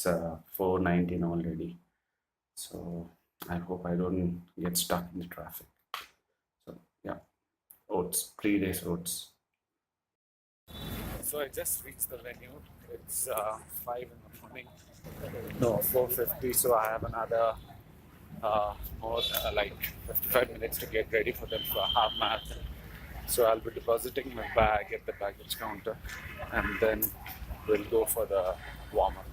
it's 4:19 already. So I hope I don't get stuck in the traffic. So yeah, oats, 3 days oats. So I just reached the venue. It's 5 in the morning. No, 4:50. So I have another more like 55 minutes to get ready for them for a half marathon. So I'll be depositing my bag at the baggage counter, and then we'll go for the warm up.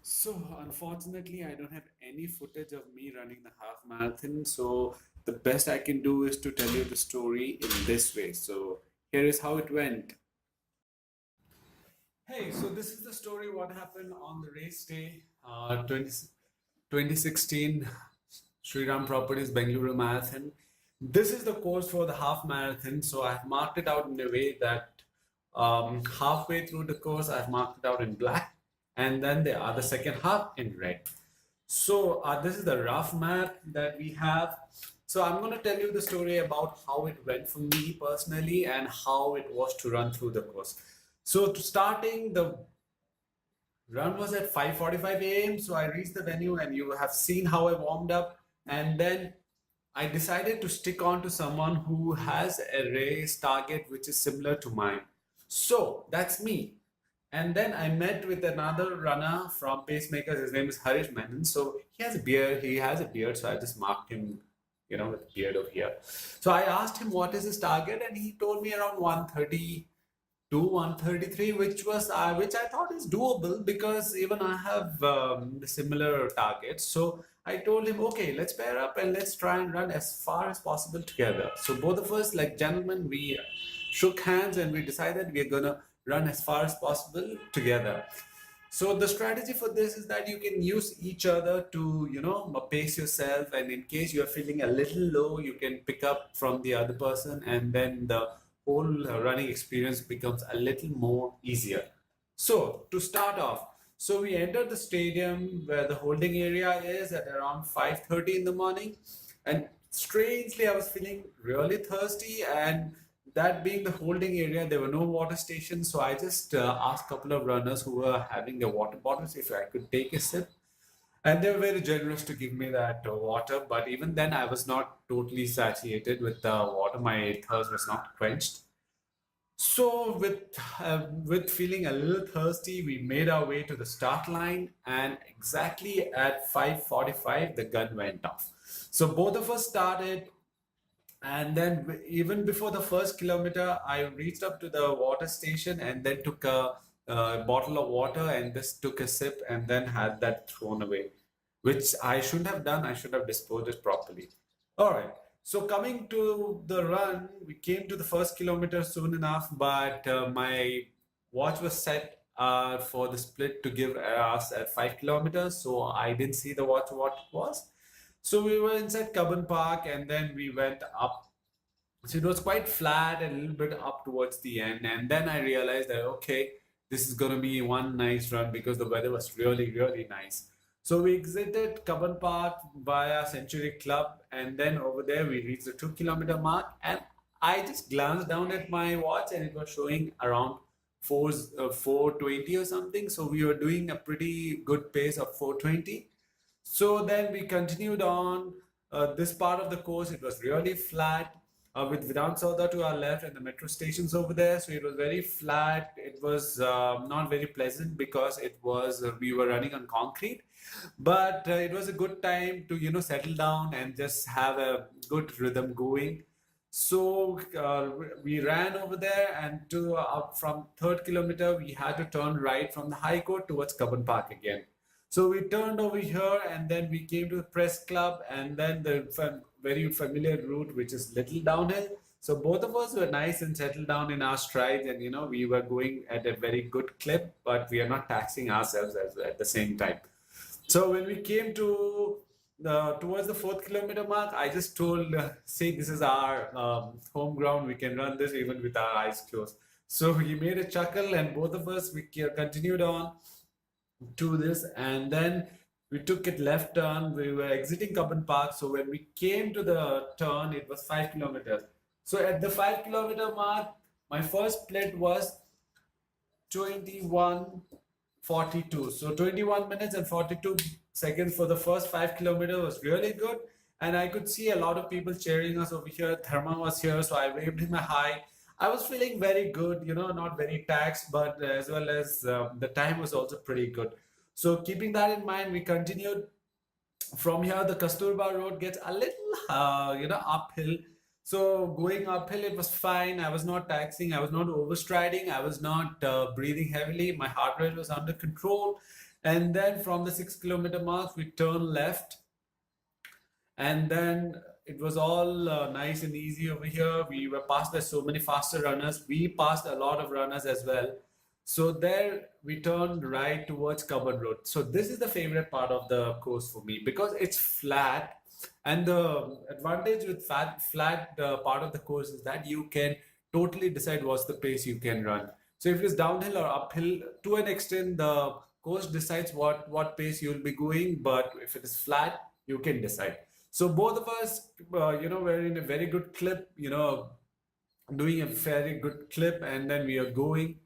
So, unfortunately, I don't have any footage of me running the half marathon. So, the best I can do is to tell you the story in this way. So, here is how it went. Hey, so this is the story what happened on the race day 2016 Sriram Properties Bengaluru Marathon. This is the course for the half marathon. So I've marked it out in a way that halfway through the course, I've marked it out in black, and then the other second half in red. So this is the rough map that we have. So I'm going to tell you the story about how it went for me personally and how it was to run through the course. So to starting, the run was at 5:45 a.m. So I reached the venue, and you have seen how I warmed up. And then I decided to stick on to someone who has a race target which is similar to mine. So that's me. And then I met with another runner from Pacemakers. His name is Harish Menon. So he has a beard. He has a beard. So I just marked him, with a beard over here. So I asked him what is his target, and he told me around 132, 133, which I thought is doable because even I have the similar targets. So I told him, okay, let's pair up and let's try and run as far as possible together. So both of us, like gentlemen, we shook hands and we decided we're gonna run as far as possible together. So the strategy for this is that you can use each other to, pace yourself, and in case you're feeling a little low, you can pick up from the other person, and then the whole running experience becomes a little more easier. So to start off, so we entered the stadium where the holding area is at around 5:30 in the morning, and strangely, I was feeling really thirsty, and that being the holding area, there were no water stations. So I just asked a couple of runners who were having their water bottles if I could take a sip. And they were very generous to give me that water. But even then, I was not totally satiated with the water. My thirst was not quenched. So with feeling a little thirsty, we made our way to the start line, and exactly at 5:45, the gun went off. So both of us started, and then even before the first kilometer, I reached up to the water station and then took a bottle of water and just took a sip and then had that thrown away, which I shouldn't have done. I should have disposed it properly. All right. So coming to the run, we came to the first kilometer soon enough, but my watch was set for the split to give us at 5 kilometers. So I didn't see the watch what it was. So we were inside Cubbon Park, and then we went up. So it was quite flat and a little bit up towards the end. And then I realized that, okay, this is going to be one nice run because the weather was really, really nice. So we exited Cubbon Park via Century Club, and then over there we reached the 2 kilometer mark. And I just glanced down at my watch, and it was showing around 420 or something. So we were doing a pretty good pace of 420. So then we continued on this part of the course. It was really flat with Vidhan Sauda to our left and the metro stations over there. So it was very flat. It was not very pleasant because it was we were running on concrete, but it was a good time to settle down and just have a good rhythm going. So we ran over there, and to up from third kilometer we had to turn right from the High Court towards Cubbon Park again. So we turned over here, and then we came to the press club, and then the very familiar route, which is little downhill. So both of us were nice and settled down in our strides, and we were going at a very good clip, but we are not taxing ourselves as at the same time. So when we came to towards the fourth kilometer mark, I just told, "See, this is our home ground. We can run this even with our eyes closed." So he made a chuckle, and both of us we continued on to this, and then we took it left turn. We were exiting Cubbon Park, so when we came to the turn, it was 5 kilometers. So at the 5 kilometer mark, my first split was 21:42. So 21 minutes and 42 seconds for the first 5 kilometers was really good. And I could see a lot of people cheering us over here. Therma was here, so I waved him a hi. I was feeling very good, not very taxed, but as well as the time was also pretty good. So keeping that in mind, we continued from here. The Kasturba road gets a little, uphill. So going uphill, it was fine. I was not taxing. I was not overstriding. I was not breathing heavily. My heart rate was under control. And then from the 6 kilometer mark, we turned left, and then it was all nice and easy over here. We were passed by so many faster runners. We passed a lot of runners as well. So there we turned right towards Covered Road. So this is the favorite part of the course for me because it's flat. And the advantage with flat part of the course is that you can totally decide what's the pace you can run. So if it's downhill or uphill, to an extent, the course decides what pace you'll be going. But if it is flat, you can decide. So both of us, were in a very good clip, doing a very good clip, and then we are going.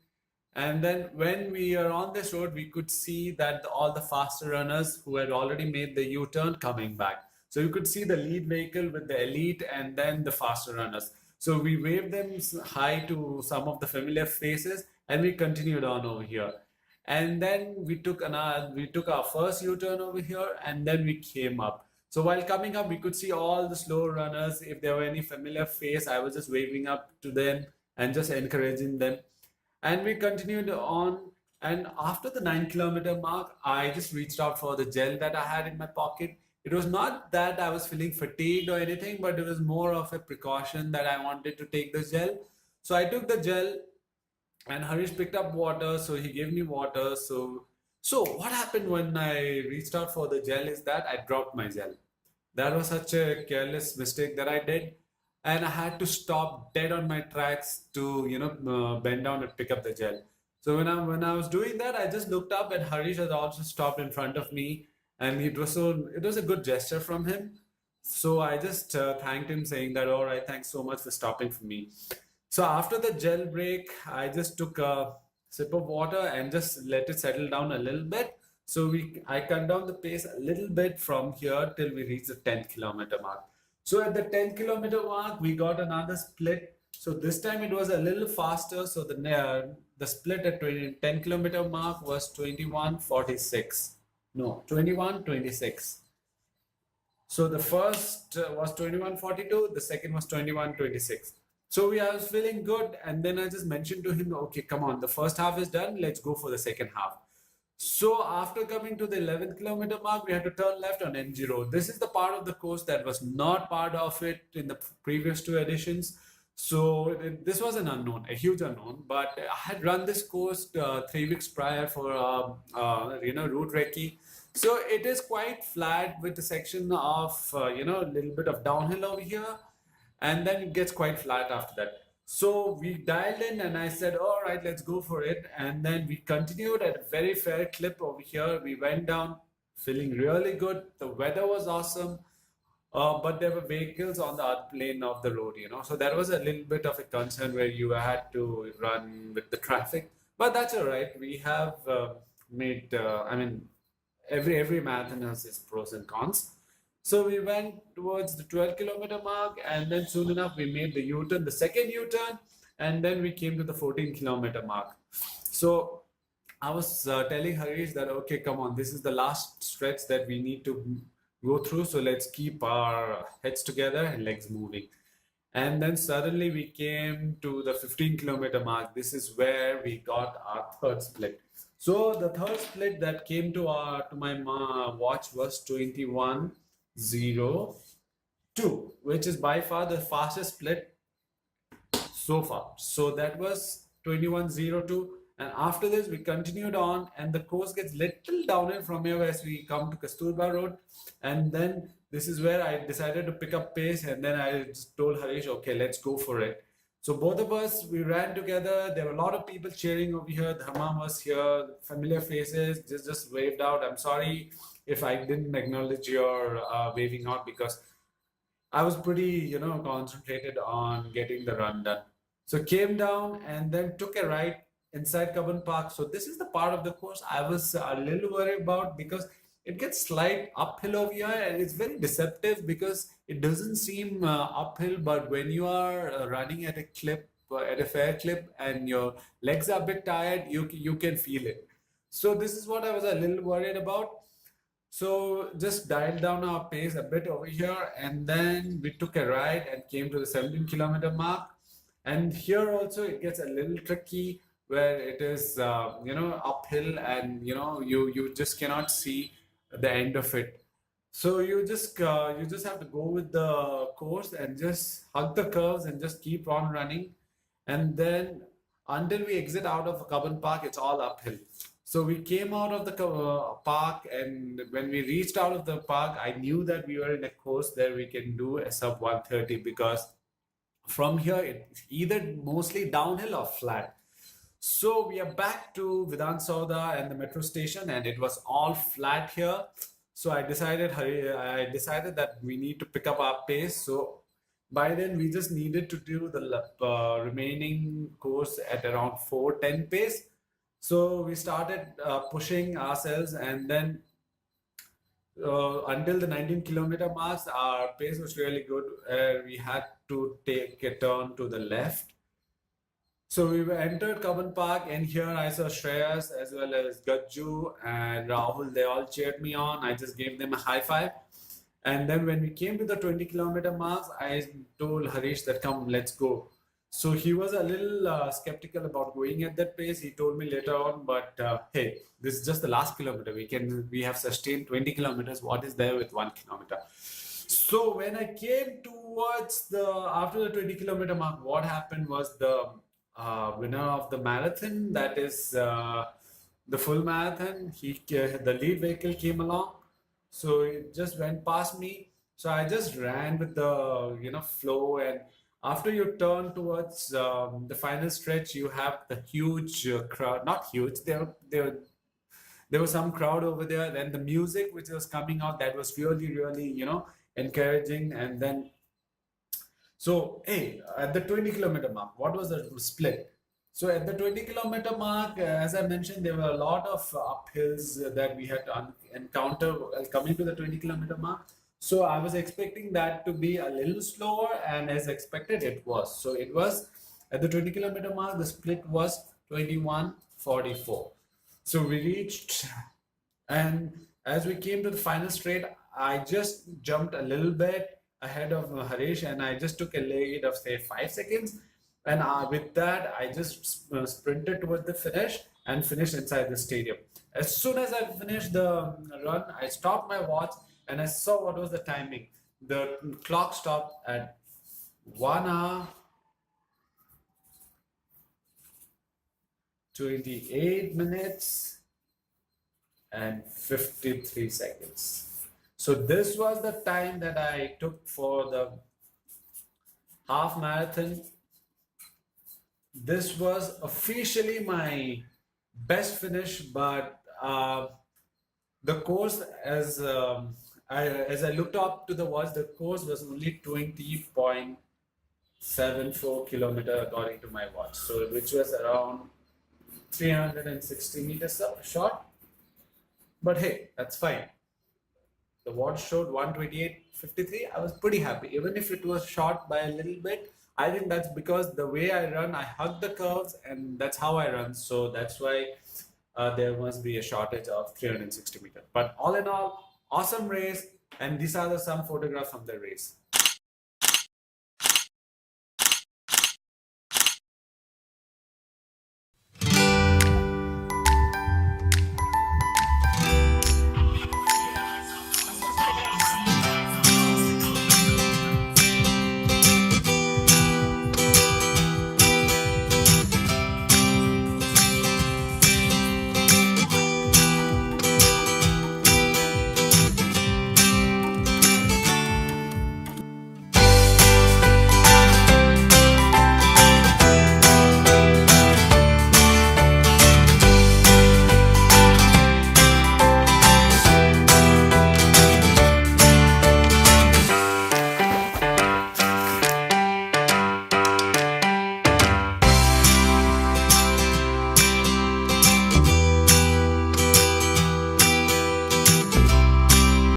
And then when we are on this road, we could see that all the faster runners who had already made the U-turn coming back. So you could see the lead vehicle with the elite and then the faster runners. So we waved them hi to some of the familiar faces, and we continued on over here. And then we took our first U-turn over here, and then we came up. So while coming up, we could see all the slow runners. If there were any familiar face, I was just waving up to them and just encouraging them. And we continued on. And after the 9 kilometer mark, I just reached out for the gel that I had in my pocket. It was not that I was feeling fatigued or anything, but it was more of a precaution that I wanted to take the gel. So I took the gel, and Harish picked up water, so he gave me water. So what happened when I reached out for the gel is that I dropped my gel. That was such a careless mistake that I did, and I had to stop dead on my tracks to bend down and pick up the gel. So when I was doing that, I just looked up, and Harish had also stopped in front of me, and it was a good gesture from him. So I just thanked him, saying that, all right, thanks so much for stopping for me. So after the gel break, I just took a sip of water and just let it settle down a little bit. So I cut down the pace a little bit from here till we reach the 10 kilometer mark. So at the 10 kilometer mark, we got another split. So this time it was a little faster. So the split at 10 kilometer mark was 21:46. No, 21:26. So the first was 21:42. The second was 21:26. So I was feeling good, and then I just mentioned to him, okay, come on, the first half is done. Let's go for the second half. So after coming to the 11th kilometer mark, we had to turn left on NG Road. This is the part of the course that was not part of it in the previous two editions. So this was an unknown, a huge unknown. But I had run this course 3 weeks prior for route recce. So it is quite flat with a section of a little bit of downhill over here, and then it gets quite flat after that. So we dialed in, and I said, all right, let's go for it. And then we continued at a very fair clip over here. We went down feeling really good. The weather was awesome, but there were vehicles on the other lane of the road, So there was a little bit of a concern where you had to run with the traffic, but that's all right. We have made, every marathon has its pros and cons. So we went towards the 12 kilometer mark, and then soon enough we made the U-turn, the second U-turn, and then we came to the 14 kilometer mark. So I was telling Harish that, okay, come on, this is the last stretch that we need to go through. So let's keep our heads together and legs moving. And then suddenly we came to the 15 kilometer mark. This is where we got our third split. So the third split that came to my watch was 21:02, which is by far the fastest split so far. So that was 21:02. And after this, we continued on, and the course gets little downhill from here as we come to Kasturba Road. And then this is where I decided to pick up pace, and then I just told Harish, okay, let's go for it. So both of us, we ran together. There were a lot of people cheering over here. Dharma was here, familiar faces, just waved out. I'm sorry if I didn't acknowledge your waving out because I was pretty, concentrated on getting the run done. So came down and then took a right inside Cubbon Park. So this is the part of the course I was a little worried about because it gets slight uphill over here and it's very deceptive because it doesn't seem uphill, but when you are running at a clip, at a fair clip, and your legs are a bit tired, you can feel it. So this is what I was a little worried about. So just dialed down our pace a bit over here, and then we took a ride and came to the 17-kilometer mark. And here also it gets a little tricky where it is, uphill, and you just cannot see the end of it. So you just have to go with the course and just hug the curves and just keep on running. And then until we exit out of Cubbon Park, it's all uphill. So we came out of the park, and when we reached out of the park, I knew that we were in a course that we can do a sub 130 because from here it's either mostly downhill or flat. So we are back to Vidhan Sauda and the metro station, and it was all flat here. So I decided that we need to pick up our pace. So by then we just needed to do the remaining course at around 4:10 pace. So we started pushing ourselves, and then until the 19-kilometer marks, our pace was really good. We had to take a turn to the left. So we entered Cubbon Park, and here I saw Shreyas as well as Gajju and Rahul. They all cheered me on. I just gave them a high five. And then when we came to the 20-kilometer marks, I told Harish that come, let's go. So he was a little skeptical about going at that pace. He told me later on, but hey, this is just the last kilometer. We have sustained 20 kilometers. What is there with 1 kilometer? So when I came towards after the 20-kilometer mark, what happened was the winner of the marathon, that is the full marathon, the lead vehicle came along. So it just went past me. So I just ran with the flow, and after you turn towards the final stretch, you have the huge crowd. Not huge. There was some crowd over there. Then the music which was coming out, that was really really encouraging. And then so hey, at the 20-kilometer mark, what was the split? So at the 20-kilometer mark, as I mentioned, there were a lot of uphills that we had to encounter coming to the 20-kilometer mark. So I was expecting that to be a little slower, and as expected, it was. So it was at the 20-kilometer mark, the split was 21:44. So we reached, and as we came to the final straight, I just jumped a little bit ahead of Harish, and I just took a lead of say 5 seconds. And with that, I just sprinted towards the finish and finished inside the stadium. As soon as I finished the run, I stopped my watch and I saw what was the timing. The clock stopped at 1 hour 28 minutes and 53 seconds. So this was the time that I took for the half marathon. This was officially my best finish, but the course, as I looked up to the watch, the course was only 20.74 kilometer according to my watch, so which was around 360 meters short. But hey, that's fine. The watch showed 128.53. I was pretty happy, even if it was short by a little bit. I think that's because the way I run, I hug the curves, and that's how I run. So that's why there must be a shortage of 360 meters. But all in all, awesome race. And these are some photographs from the race.